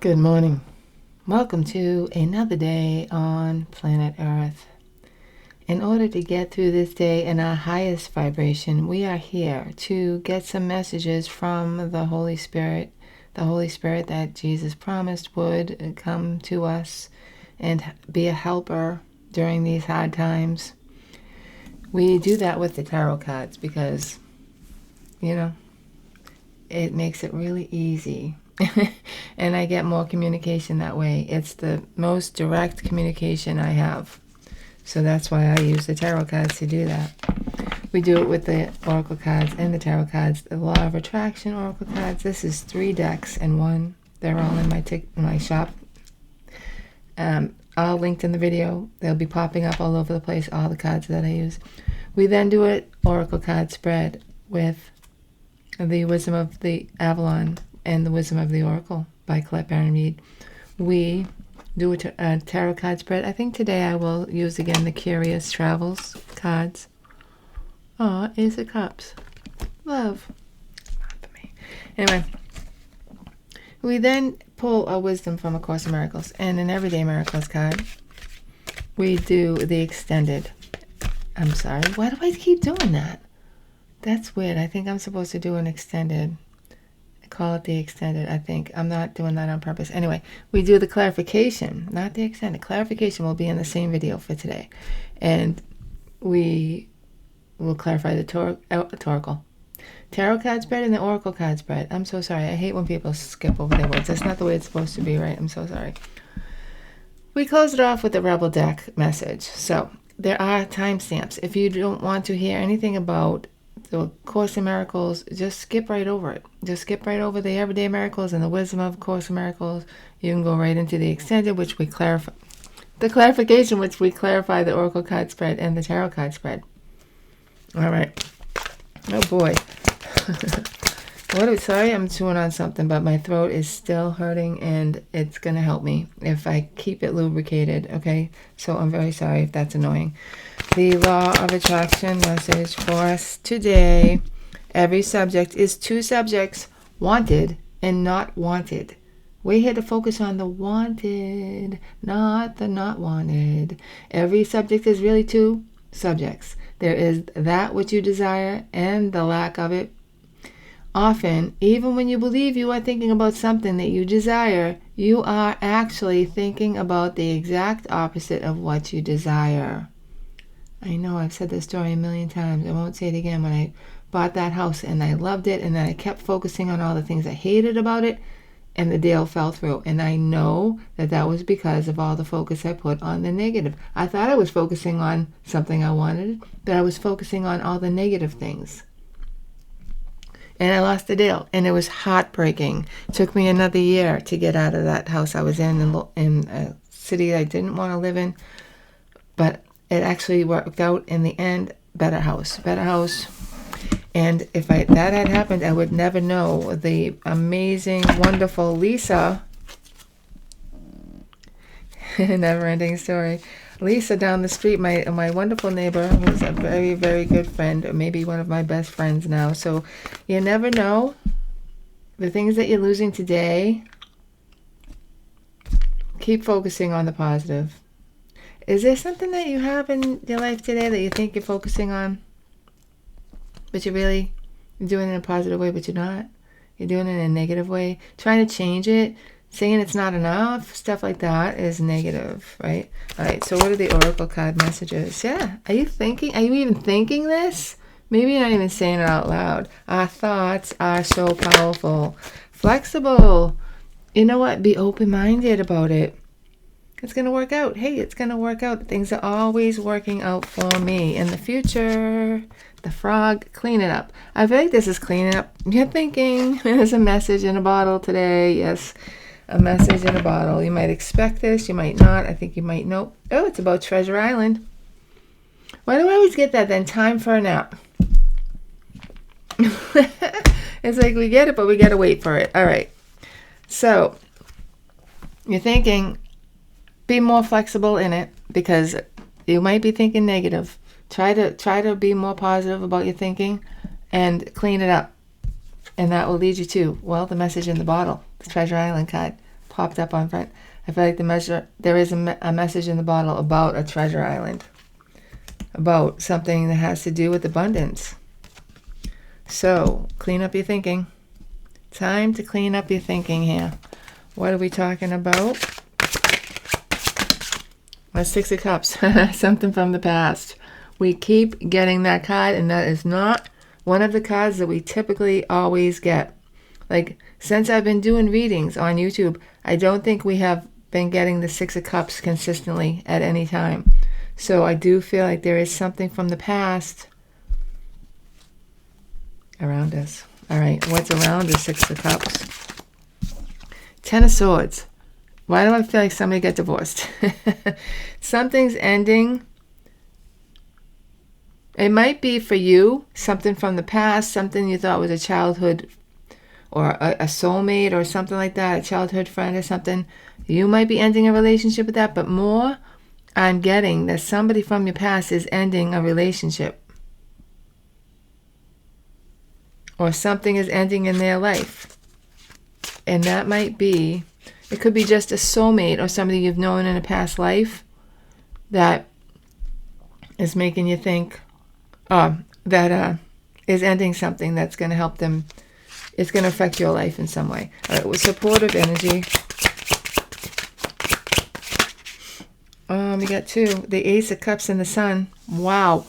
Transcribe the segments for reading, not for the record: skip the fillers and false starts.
Good morning. Welcome to another day on planet Earth. In order to get through this day in our highest vibration, we are here to get some messages from the Holy Spirit that Jesus promised would come to us and be a helper during these hard times. We do that with the tarot cards because, it makes it really easy. And I get more communication that way. It's the most direct communication I have. So that's why I use the tarot cards to do that. We do it with the oracle cards and the tarot cards. The law of attraction oracle cards. This is 3 decks in one. They're all in my shop. All linked in the video. They'll be popping up all over the place, all the cards that I use. We then do an oracle card spread with the Wisdom of the Avalon and the Wisdom of the Oracle by Colette Baron Reed. We do a tarot card spread. I think today I will use again the Curious Travels cards. Ace of Cups. Love. Not for me. Anyway, we then pull a wisdom from A Course in Miracles. And an Everyday Miracles card, we do the extended. I'm sorry. Why do I keep doing that? That's weird. I think I'm supposed to do an extended. Call it the extended, I think. I'm not doing that on purpose. Anyway, we do the clarification, not the extended. Clarification will be in the same video for today. And we will clarify the oracle. Tarot card spread and the oracle card spread. I'm so sorry. I hate when people skip over their words. That's not the way it's supposed to be, right? I'm so sorry. We close it off with the Rebel Deck message. So there are timestamps. If you don't want to hear anything about the Course in Miracles, just skip right over it. Just skip right over the Everyday Miracles and the Wisdom of Course in Miracles. You can go right into the extended, which we clarify. The clarification, which we clarify the Oracle card spread and the Tarot card spread. All right. Oh boy. Sorry, I'm chewing on something, but my throat is still hurting, and it's going to help me if I keep it lubricated, okay? So I'm very sorry if that's annoying. The Law of Attraction message for us today. Every subject is 2 subjects, wanted and not wanted. We're here to focus on the wanted, not the not wanted. Every subject is really 2 subjects. There is that which you desire and the lack of it. Often, even when you believe you are thinking about something that you desire, you are actually thinking about the exact opposite of what you desire. I know I've said this story a million times. I won't say it again. When I bought that house and I loved it, and then I kept focusing on all the things I hated about it, and the deal fell through. And I know that was because of all the focus I put on the negative. I thought I was focusing on something I wanted, but I was focusing on all the negative things. And I lost the deal, and it was heartbreaking. It took me another year to get out of that house I was in a city I didn't want to live in, but it actually worked out in the end. Better house. And if that had happened, I would never know the amazing, wonderful Lisa. Never-ending story. Lisa down the street, my wonderful neighbor, who's a very, very good friend, or maybe one of my best friends now. So you never know. The things that you're losing today, keep focusing on the positive. Is there something that you have in your life today that you think you're focusing on, but you're really doing it in a positive way, but you're not? You're doing it in a negative way. Trying to change it. Saying it's not enough, stuff like that is negative, right? All right, so what are the Oracle card messages? Yeah, are you even thinking this? Maybe you're not even saying it out loud. Our thoughts are so powerful. Flexible. You know what? Be open-minded about it. It's going to work out. Hey, it's going to work out. Things are always working out for me. In the future, the frog, clean it up. I feel like this is cleaning up your thinking. There's a message in a bottle today. Yes. A message in a bottle. You might expect this, you might not. I think you might know. Oh, it's about Treasure Island. Why do I always get that then? Time for a nap. It's like we get it, but we got to wait for it. All right. So, you're thinking, be more flexible in it, because you might be thinking negative. Try to be more positive about your thinking and clean it up. And that will lead you to, well, the message in the bottle, the Treasure Island card. popped up on front. I feel like there is a message in the bottle about a treasure island, about something that has to do with abundance. So clean up your thinking. Time to clean up your thinking here. What are we talking about? A Six of Cups. Something from the past. We keep getting that card, and that is not one of the cards that we typically always get. Like, since I've been doing readings on YouTube, I don't think we have been getting the Six of Cups consistently at any time. So I do feel like there is something from the past around us. All right, what's around the Six of Cups? Ten of Swords. Why do I feel like somebody got divorced? Something's ending. It might be for you, something from the past, something you thought was a childhood or a soulmate or something like that, a childhood friend or something. You might be ending a relationship with that, but more I'm getting that somebody from your past is ending a relationship. Or something is ending in their life. And that might be, it could be just a soulmate or somebody you've known in a past life that is making you think that is ending something that's going to help them. It's going to affect your life in some way. All right, with supportive energy. We got two. The Ace of Cups and the Sun. Wow.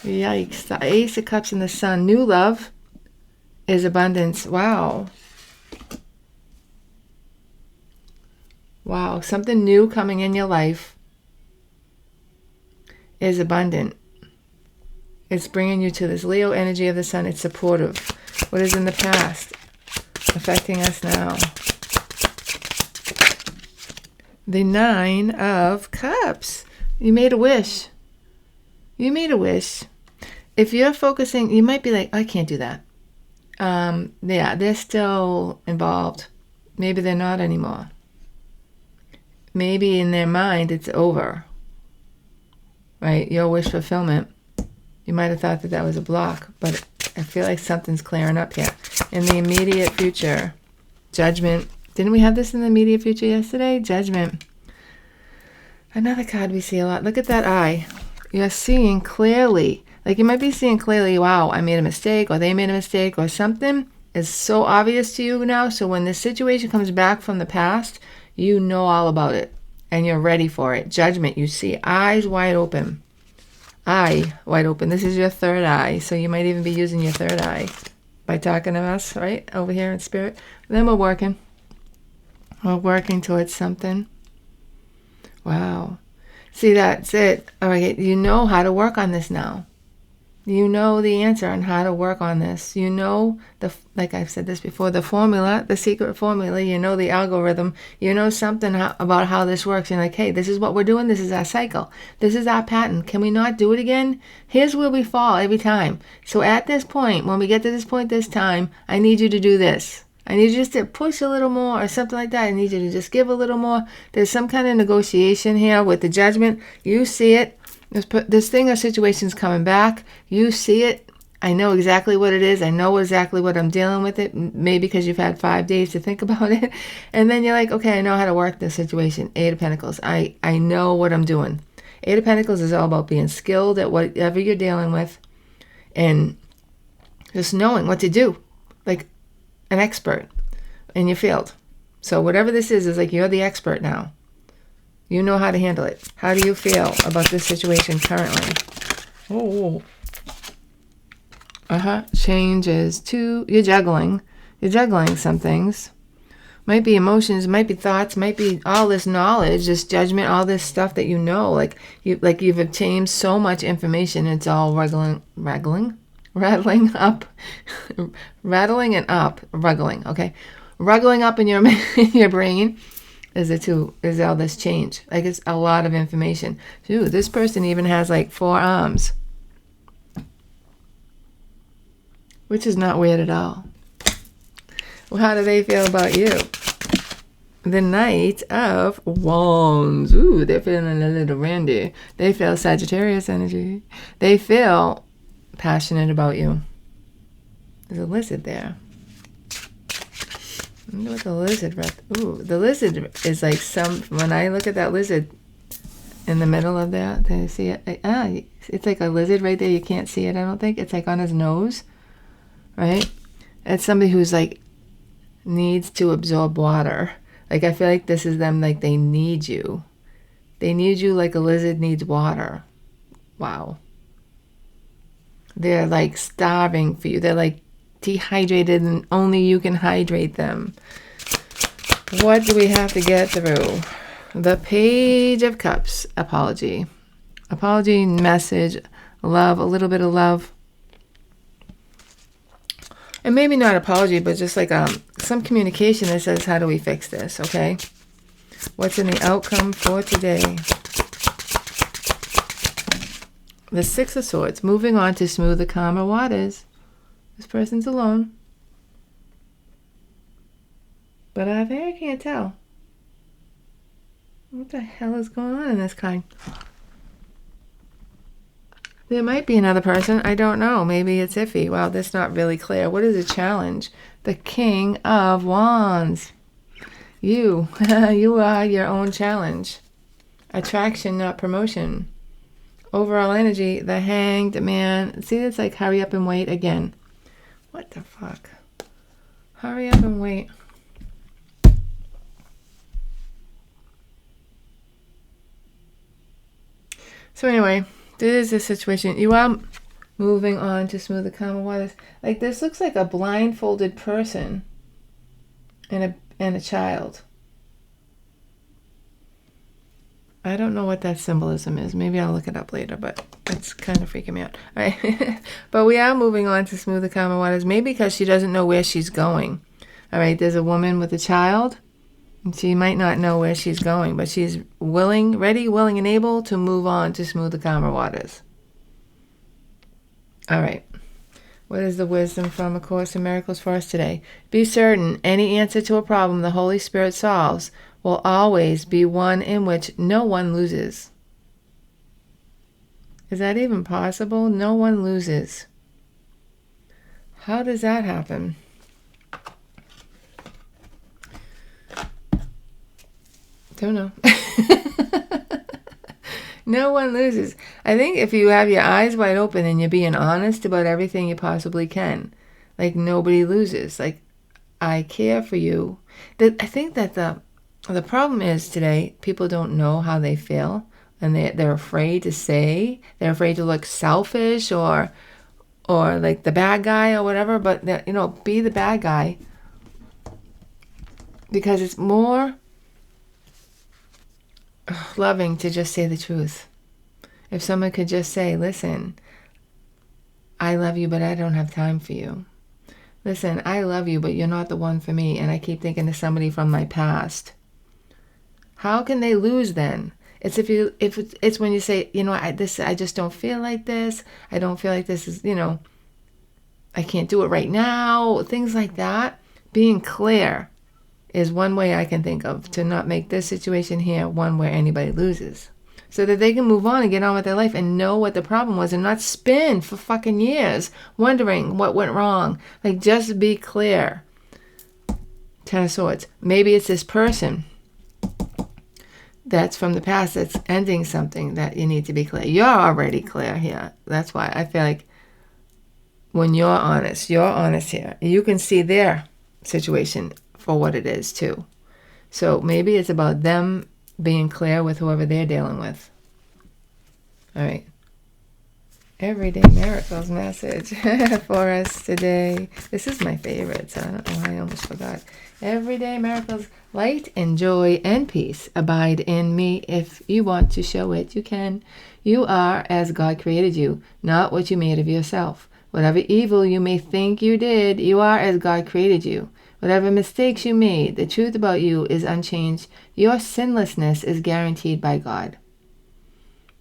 Yikes. The Ace of Cups and the Sun. New love is abundance. Wow. Wow. Something new coming in your life is abundant. It's bringing you to this Leo energy of the Sun. It's supportive. What is in the past affecting us now? The Nine of Cups. You made a wish. You made a wish. If you're focusing, you might be like, I can't do that. Yeah, they're still involved. Maybe they're not anymore. Maybe in their mind it's over. Right? Your wish fulfillment. You might have thought that that was a block, but I feel like something's clearing up here. In the immediate future, Judgment. Didn't we have this in the immediate future yesterday? Judgment. Another card we see a lot. Look at that eye. You're seeing clearly. Like you might be seeing clearly, wow, I made a mistake, or they made a mistake, or something is so obvious to you now. So when this situation comes back from the past, you know all about it, and you're ready for it. Judgment. You see eyes wide open. Eye wide open. This is your third eye, so you might even be using your third eye by talking to us, right? Over here in spirit. Then we're working. We're working towards something. Wow. See, that's it. All right, you know how to work on this now. You know the answer on how to work on this. You know, like I've said this before, the formula, the secret formula, you know the algorithm. You know something about how this works. You're like, hey, this is what we're doing. This is our cycle. This is our pattern. Can we not do it again? Here's where we fall every time. So at this point, when we get to this point this time, I need you to do this. I need you just to push a little more or something like that. I need you to just give a little more. There's some kind of negotiation here with the Judgment. You see it. This thing or situation's coming back. You see it. I know exactly what it is. I know exactly what I'm dealing with it. Maybe because you've had 5 days to think about it. And then you're like, okay, I know how to work this situation. Eight of Pentacles. I know what I'm doing. Eight of Pentacles is all about being skilled at whatever you're dealing with. And just knowing what to do. Like an expert in your field. So whatever this is like you're the expert now. You know how to handle it. How do you feel about this situation currently? Oh. Changes to, you're juggling. You're juggling some things. Might be emotions, might be thoughts, might be all this knowledge, this judgment, all this stuff that you know. Like you've obtained so much information, it's all rattling up. Rattling and up. Ruggling, okay? Ruggling up in your brain. Is all this change. Like it's a lot of information. Dude, this person even has like 4 arms. Which is not weird at all. Well, how do they feel about you? The Knight of Wands. Ooh, they're feeling a little randy. They feel Sagittarius energy. They feel passionate about you. There's a lizard there. I wonder what the lizard ooh, the lizard is like when I look at that lizard in the middle of that, do you see it? It's like a lizard right there. You can't see it, I don't think. It's like on his nose, right? It's somebody who's like needs to absorb water. Like I feel like this is them, like they need you. They need you like a lizard needs water. Wow. They're like starving for you. They're like dehydrated and only you can hydrate them. What do we have to get through? The Page of Cups. Apology. Apology, message, love, a little bit of love. And maybe not apology, but just like some communication that says, how do we fix this, okay? What's in the outcome for today? The Six of Swords. Moving on to smoother, calmer waters. This person's alone. But I think I can't tell. What the hell is going on in this card? There might be another person. I don't know. Maybe it's iffy. Wow, that's not really clear. What is the challenge? The King of Wands. You. You are your own challenge. Attraction, not promotion. Overall energy, the Hanged Man. See, it's like hurry up and wait again. What the fuck? Hurry up and wait. So anyway, this is the situation. You are moving on to smoother, calmer waters. Like this looks like a blindfolded person and a child. I don't know what that symbolism is. Maybe I'll look it up later, but it's kind of freaking me out. All right. But we are moving on to smoother, calmer waters. Maybe because she doesn't know where she's going. All right. There's a woman with a child. And she might not know where she's going, but she's ready, willing, and able to move on to smoother, calmer waters. All right. What is the wisdom from A Course in Miracles for us today? Be certain any answer to a problem the Holy Spirit solves will always be one in which no one loses. Is that even possible? No one loses. How does that happen? Don't know. No one loses. I think if you have your eyes wide open and you're being honest about everything you possibly can, like nobody loses. Like, I care for you. I think that the problem is today, people don't know how they feel, and they're afraid to say, they're afraid to look selfish or like the bad guy or whatever, but be the bad guy, because it's more loving to just say the truth. If someone could just say, listen, I love you, but I don't have time for you. Listen, I love you, but you're not the one for me, and I keep thinking of somebody from my past. How can they lose then? It's it's when you say, I just don't feel like this. I don't feel like this is, I can't do it right now. Things like that. Being clear is one way I can think of to not make this situation here one where anybody loses. So that they can move on and get on with their life and know what the problem was and not spin for fucking years wondering what went wrong. Like, just be clear. Ten of Swords. Maybe it's this person that's from the past that's ending something that you need to be clear. You're already clear here. That's why I feel like when you're honest here. You can see their situation for what it is too. So maybe it's about them being clear with whoever they're dealing with. All right. Everyday Miracles message for us today. This is my favorite, so I don't know why I almost forgot. Everyday Miracles. Light and joy and peace abide in me. If you want to show it, you can. You are as God created you, not what you made of yourself. Whatever evil you may think you did, you are as God created you. Whatever mistakes you made, the truth about you is unchanged. Your sinlessness is guaranteed by God.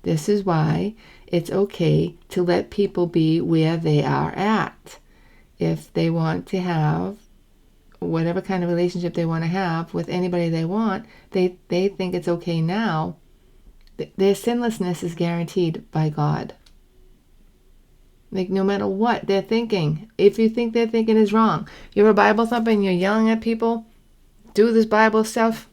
This is why it's okay to let people be where they are at. If they want to have whatever kind of relationship they want to have with anybody they want, they think it's okay now. Their sinlessness is guaranteed by God. Like, no matter what they're thinking, if you think their thinking is wrong, you're a Bible thumper and you're yelling at people, do this Bible stuff.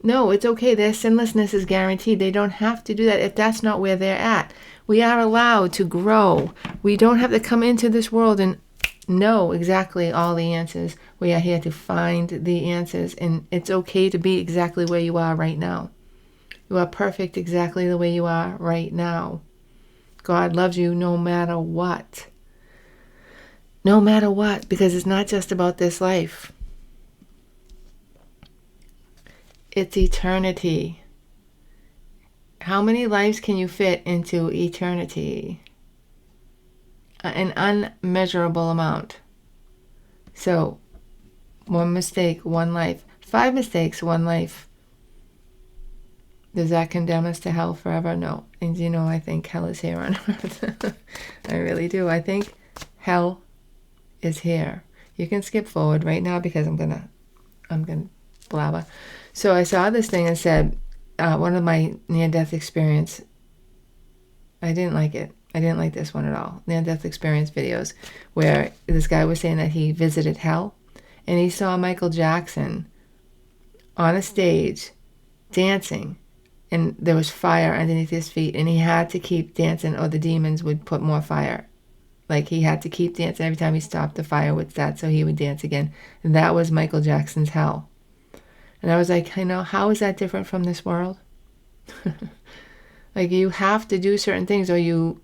No, it's okay. Their sinlessness is guaranteed. They don't have to do that if that's not where they're at. We are allowed to grow. We don't have to come into this world and know exactly all the answers. We are here to find the answers, and it's okay to be exactly where you are right now. You are perfect exactly the way you are right now. God loves you no matter what. No matter what, because it's not just about this life. It's eternity. How many lives can you fit into eternity? An unmeasurable amount. So, 1 mistake, 1 life. 5 mistakes, 1 life. Does that condemn us to hell forever? No. And you know, I think hell is here on earth. I really do. I think hell is here. You can skip forward right now because I'm gonna blabber. So I saw this thing and said, one of my near-death experience, I didn't like it. I didn't like this one at all. Near-death experience videos where this guy was saying that he visited hell and he saw Michael Jackson on a stage dancing, and there was fire underneath his feet, and he had to keep dancing or the demons would put more fire. Like, he had to keep dancing. Every time he stopped, the fire would start, so he would dance again. And that was Michael Jackson's hell. And I was like, you know, how is that different from this world? Like, you have to do certain things or you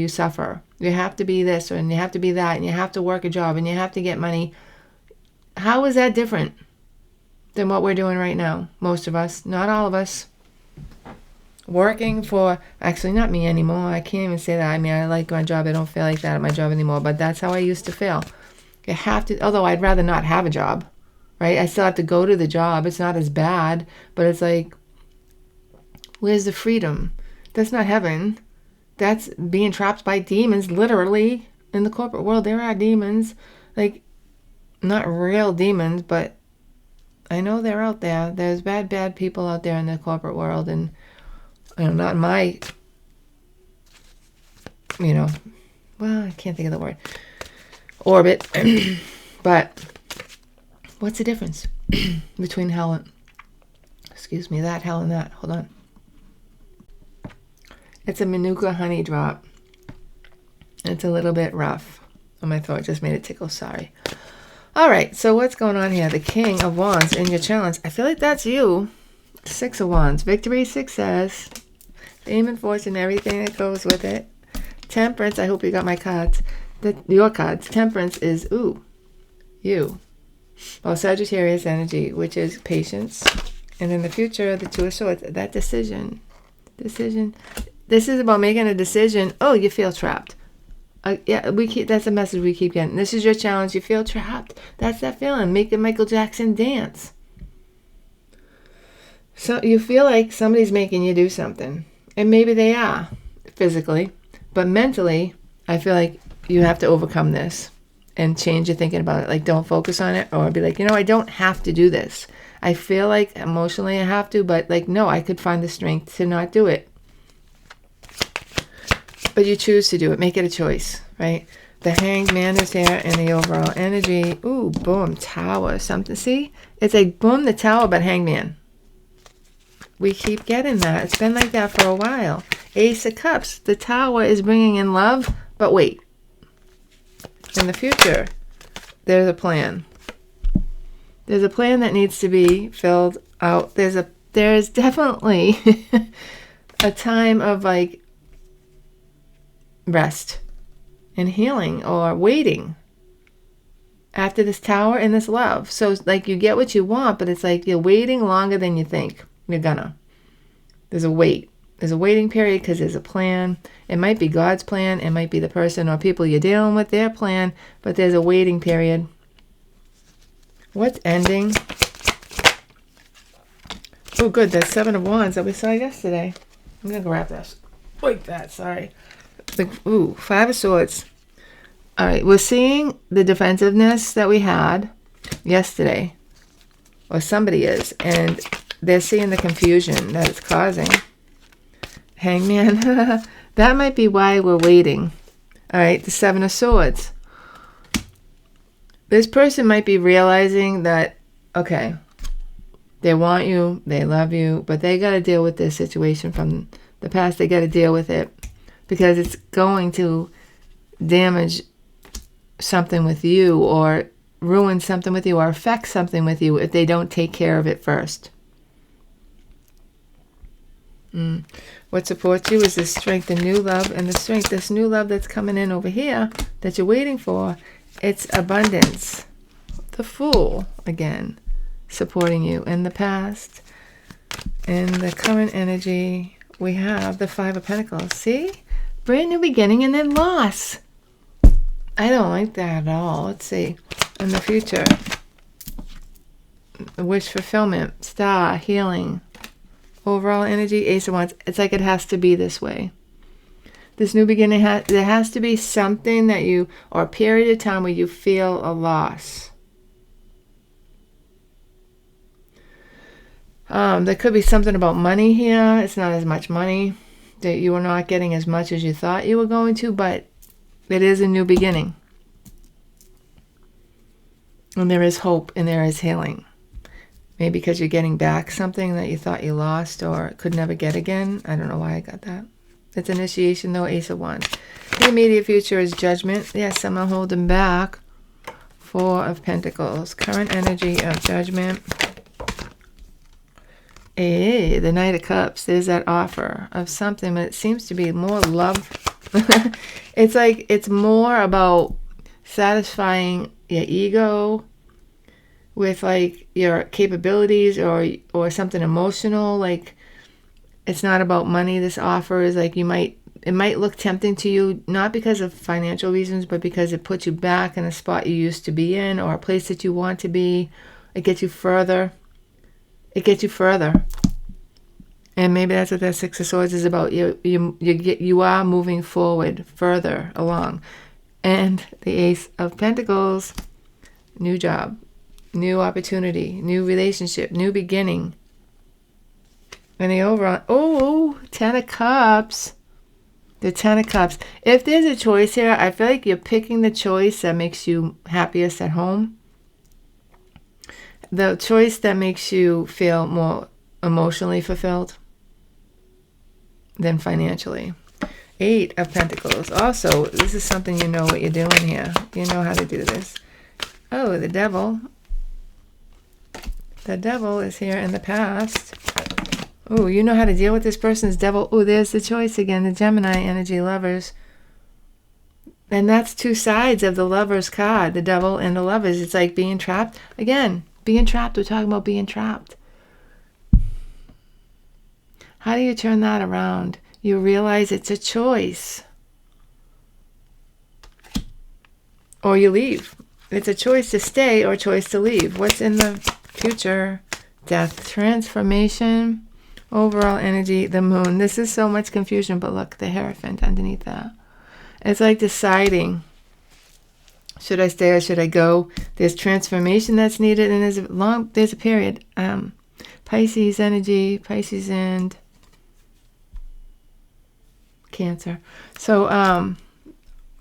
suffer. You have to be this and you have to be that and you have to work a job and you have to get money. How is that different than what we're doing right now? Most of us, not all of us. Working for, actually not me anymore. I can't even say that. I mean, I like my job. I don't feel like that at my job anymore, but that's how I used to feel. You have to, although I'd rather not have a job. Right? I still have to go to the job. It's not as bad, but it's like, where's the freedom? That's not heaven. That's being trapped by demons, literally. In the corporate world, there are demons. Like, not real demons, but I know they're out there. There's bad people out there in the corporate world, and, you know, not my, you know, well, I can't think of the word, orbit, but what's the difference between hell and, that hell and that? Hold on. It's a Manuka honey drop. It's a little bit rough on my throat. Just made it tickle. Sorry. All right. So what's going on here? The King of Wands in your challenge. I feel like that's you. 6 of Wands. Victory, success, fame and fortune, everything that goes with it. Temperance. I hope you got my cards. Your cards. Temperance is, you. Well, Sagittarius energy, which is patience. And in the future, the 2 of Swords, that decision. This is about making a decision. Oh, you feel trapped. Yeah, that's a message we keep getting. This is your challenge. You feel trapped. That's that feeling. Making Michael Jackson dance. So you feel like somebody's making you do something. And maybe they are, physically. But mentally, I feel like you have to overcome this and change your thinking about it. Like, don't focus on it, or be like, you know, I don't have to do this. I feel like emotionally I have to, but like, no, I could find the strength to not do it. But you choose to do it. Make it a choice, right? The Hanged Man is here in the overall energy. Ooh, boom, Tower, something. See? It's like, boom, the Tower, but Hanged Man. We keep getting that. It's been like that for a while. Ace of Cups. The Tower is bringing in love, but wait. In the future, there's a plan. There's a plan that needs to be filled out. There's definitely a time of like rest and healing or waiting after this Tower and this love. So like, you get what you want, but it's like you're waiting longer than you think you're gonna. There's a wait. There's a waiting period because there's a plan. It might be God's plan. It might be the person or people you're dealing with, their plan, but there's a waiting period. What's ending? Oh, good. That's 7 of Wands that we saw yesterday. I'm going to grab this. Like that. Sorry. 5 of Swords. All right. We're seeing the defensiveness that we had yesterday. Or somebody is. And they're seeing the confusion that it's causing. Hangman. That might be why we're waiting. All right. The 7 of Swords. This person might be realizing that, okay, They want you, they love you, but they got to deal with this situation from the past. They got to deal with it because it's going to damage something with you or ruin something with you or affect something with you if they don't take care of it first. What supports you is this strength and new love, and the strength, this new love that's coming in over here that you're waiting for, it's abundance. The Fool, again, supporting you in the past. In the current energy, we have the Five of Pentacles. See? Brand new beginning and then loss. I don't like that at all. Let's see. In the future, wish fulfillment, star, healing. Overall energy, Ace of Wands. It's like it has to be this way. This new beginning, there has to be something that you, or a period of time where you feel a loss. There could be something about money here. It's not as much money. That you are not getting as much as you thought you were going to, but it is a new beginning. And there is hope and there is healing. Maybe because you're getting back something that you thought you lost or could never get again. I don't know why I got that. It's initiation though, Ace of Wands. The immediate future is judgment. Yes, someone holding back. Four of Pentacles. Current energy of judgment. Hey, the Knight of Cups. There's that offer of something, but it seems to be more love. It's like it's more about satisfying your ego with like your capabilities or something emotional. Like it's not about money. This offer is like it might look tempting to you, not because of financial reasons, but because it puts you back in a spot you used to be in or a place that you want to be. It gets you further. It gets you further. And maybe that's what that Six of Swords is about. You are moving forward further along. And the Ace of Pentacles, new job, new opportunity, new relationship, new beginning. And the overall, 10 of Cups. The 10 of Cups. If there's a choice here, I feel like you're picking the choice that makes you happiest at home. The choice that makes you feel more emotionally fulfilled than financially. 8 of Pentacles. Also, this is something you know what you're doing here. You know how to do this. Oh, the Devil. The Devil is here in the past. Oh, you know how to deal with this person's devil. Oh, there's the choice again. The Gemini energy, Lovers. And that's two sides of the Lovers card. The Devil and the Lovers. It's like being trapped. Again, being trapped. We're talking about being trapped. How do you turn that around? You realize it's a choice. Or you leave. It's a choice to stay or a choice to leave. What's in the future? Death, transformation, overall energy, the Moon. This is so much confusion, but look, the Hierophant underneath that. It's like deciding, should I stay or should I go? There's transformation that's needed, and there's a period. Pisces energy, Pisces and Cancer. So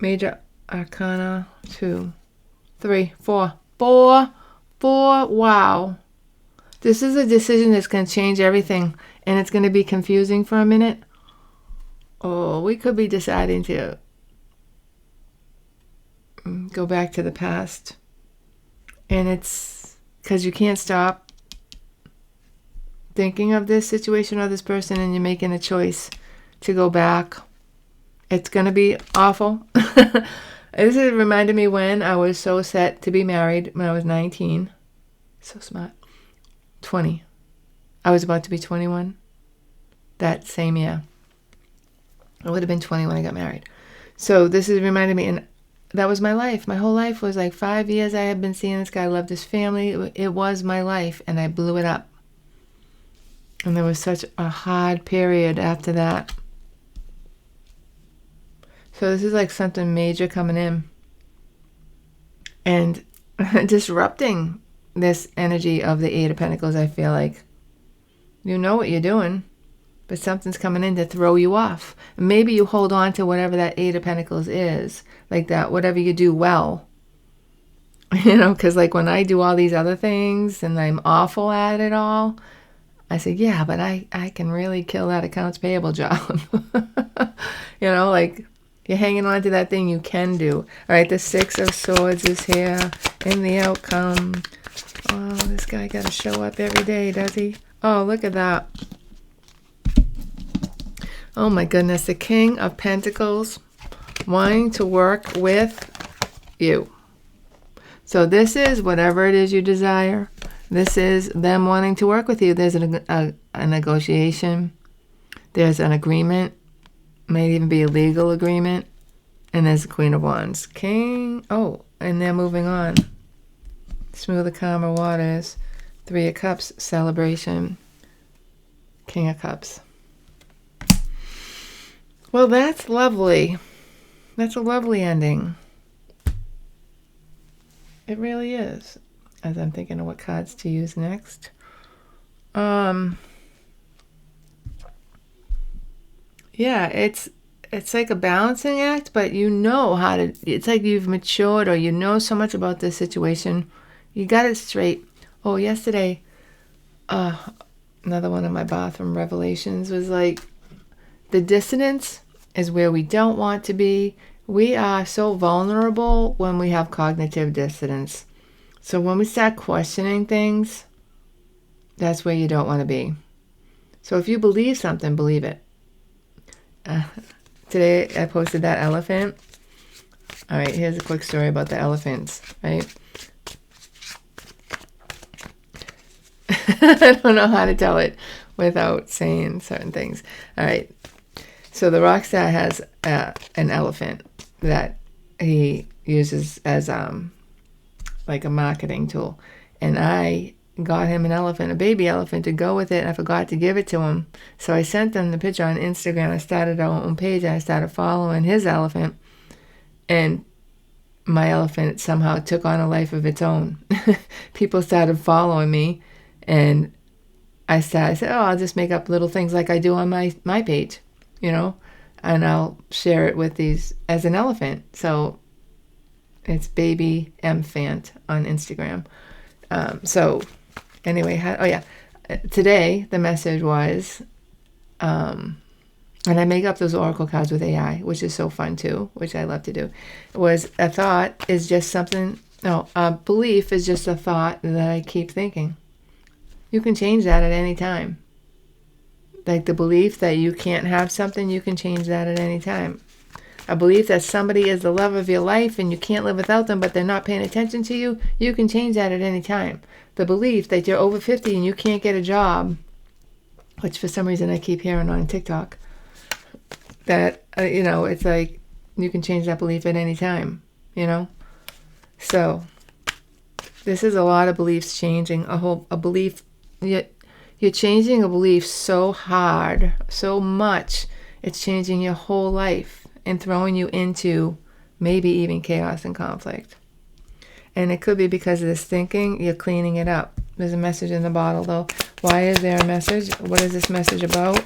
major arcana 2, 3, 4. Wow. This is a decision that's going to change everything, and it's going to be confusing for a minute. Oh, we could be deciding to go back to the past, and it's because you can't stop thinking of this situation or this person, and you're making a choice to go back. It's going to be awful. This has reminded me when I was so set to be married when I was 19. So smart. 20. I was about to be 21 that same year. I would have been 20 when I got married. So this has reminded me, and that was my life. My whole life was like 5 years I had been seeing this guy. I loved his family. It was my life, and I blew it up. And there was such a hard period after that. So this is like something major coming in and disrupting this energy of the Eight of Pentacles. I feel like you know what you're doing, but something's coming in to throw you off. Maybe you hold on to whatever that Eight of Pentacles is, like that, whatever you do well. You know, because like when I do all these other things and I'm awful at it all, I say, yeah, but I can really kill that accounts payable job. You know, like you're hanging on to that thing you can do. All right, the Six of Swords is here in the outcome. Oh, this guy got to show up every day, does he? Oh, look at that. Oh my goodness, the King of Pentacles wanting to work with you. So this is whatever it is you desire. This is them wanting to work with you. There's a negotiation. There's an agreement. Might even be a legal agreement. And there's the Queen of Wands. King. Oh, and they're moving on. Smoother, calmer waters. Three of Cups. Celebration. King of Cups. Well, that's lovely. That's a lovely ending. It really is. As I'm thinking of what cards to use next. Yeah, it's like a balancing act, but you know how to, it's like you've matured or you know so much about this situation. You got it straight. Oh, yesterday, another one of my bathroom revelations was like, the dissonance is where we don't want to be. We are so vulnerable when we have cognitive dissonance. So when we start questioning things, that's where you don't want to be. So if you believe something, believe it. Today I posted that elephant. All right, here's a quick story about the elephants, right? I don't know how to tell it without saying certain things. All right. So the Rockstar has an elephant that he uses as like a marketing tool. And I got him an elephant, a baby elephant, to go with it. And I forgot to give it to him. So I sent him the picture on Instagram. I started our own page and I started following his elephant. And my elephant somehow took on a life of its own. People started following me. And I said, oh, I'll just make up little things like I do on my page, you know, and I'll share it with these as an elephant. So it's baby mfant on Instagram. So anyway, today the message was, and I make up those oracle cards with AI, which is so fun too, which I love to do, was a thought is just something, no, a belief is just a thought that I keep thinking. You can change that at any time. Like the belief that you can't have something, you can change that at any time. A belief that somebody is the love of your life and you can't live without them, but they're not paying attention to you, you can change that at any time. The belief that you're over 50 and you can't get a job, which for some reason I keep hearing on TikTok, that, it's like you can change that belief at any time, you know? So this is a lot of beliefs changing, a belief. You're changing a belief so hard, so much, it's changing your whole life and throwing you into maybe even chaos and conflict. And it could be because of this thinking, you're cleaning it up. There's a message in the bottle, though. Why is there a message? What is this message about?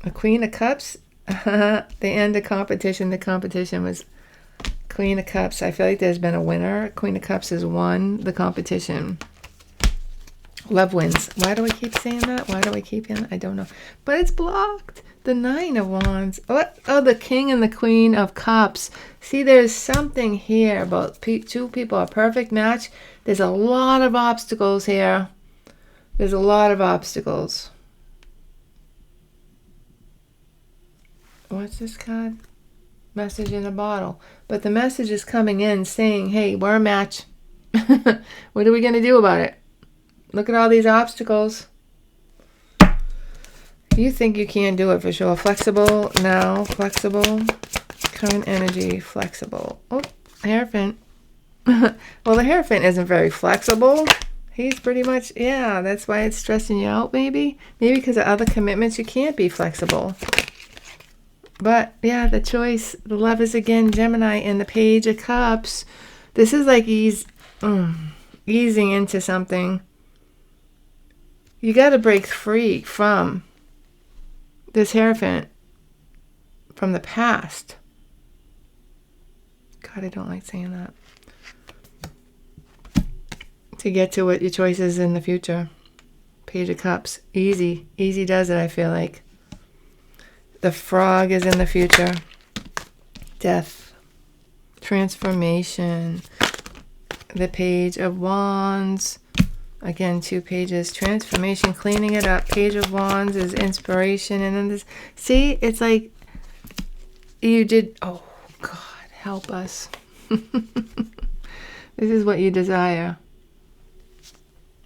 A Queen of Cups? The end of competition. The competition was Queen of Cups. I feel like there's been a winner. Queen of Cups has won the competition. Love wins. Why do I keep saying that? Why do I keep in? I don't know. But it's blocked. The Nine of Wands. Oh, the King and the Queen of Cups. See, there's something here about two people, a perfect match. There's a lot of obstacles here. There's a lot of obstacles. What's this card? Message in a bottle. But the message is coming in saying, hey, we're a match. What are we going to do about it? Look at all these obstacles. You think you can do it for sure. Flexible now. Flexible. Current energy. Flexible. Oh, Hierophant. Well, the Hierophant isn't very flexible. He's pretty much, yeah, that's why it's stressing you out maybe. Maybe because of other commitments you can't be flexible. But, yeah, the choice, the love is again Gemini and the Page of Cups. This is like easing into something. You got to break free from this Hierophant, from the past. God, I don't like saying that. to get to what your choice is in the future. Page of Cups. Easy. Easy does it, I feel like. The Frog is in the future. Death. Transformation. The Page of Wands. Again, 2 pages. Transformation, cleaning it up. Page of Wands is inspiration. And then this. See, it's like you did. Oh, God, help us. This is what you desire.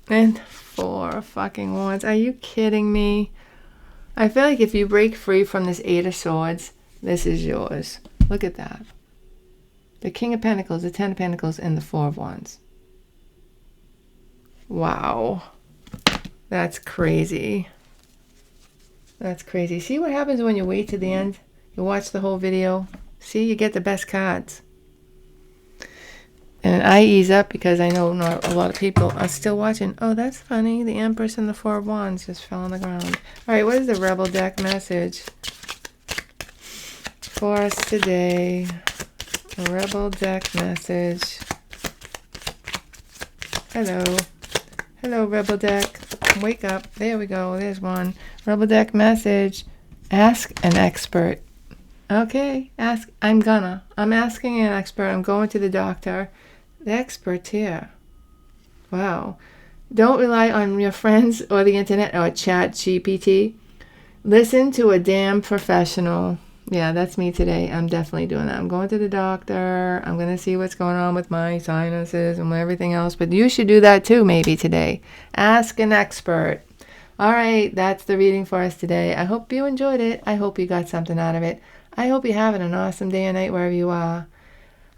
And 4 fucking Wands. Are you kidding me? I feel like if you break free from this 8 of Swords, this is yours. Look at that. The King of Pentacles, the 10 of Pentacles, and the 4 of Wands. Wow. That's crazy. That's crazy. See what happens when you wait to the end? You watch the whole video. See, you get the best cards. And I ease up because I know not a lot of people are still watching. Oh, that's funny. The Empress and the 4 of Wands just fell on the ground. All right, what is the Rebel deck message for us today? A Rebel deck message. Hello. Hello, Rebel deck. Wake up. There we go. There's one. Rebel deck message. Ask an expert. Okay, ask. I'm asking an expert. I'm going to the doctor. The expert's here. Wow. Don't rely on your friends or the internet or chat GPT. Listen to a damn professional. Yeah, that's me today. I'm definitely doing that. I'm going to the doctor. I'm going to see what's going on with my sinuses and everything else. But you should do that too maybe today. Ask an expert. All right, that's the reading for us today. I hope you enjoyed it. I hope you got something out of it. I hope you're having an awesome day and night wherever you are.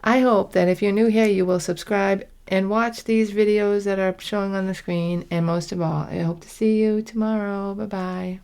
I hope that if you're new here, you will subscribe and watch these videos that are showing on the screen. And most of all, I hope to see you tomorrow. Bye-bye.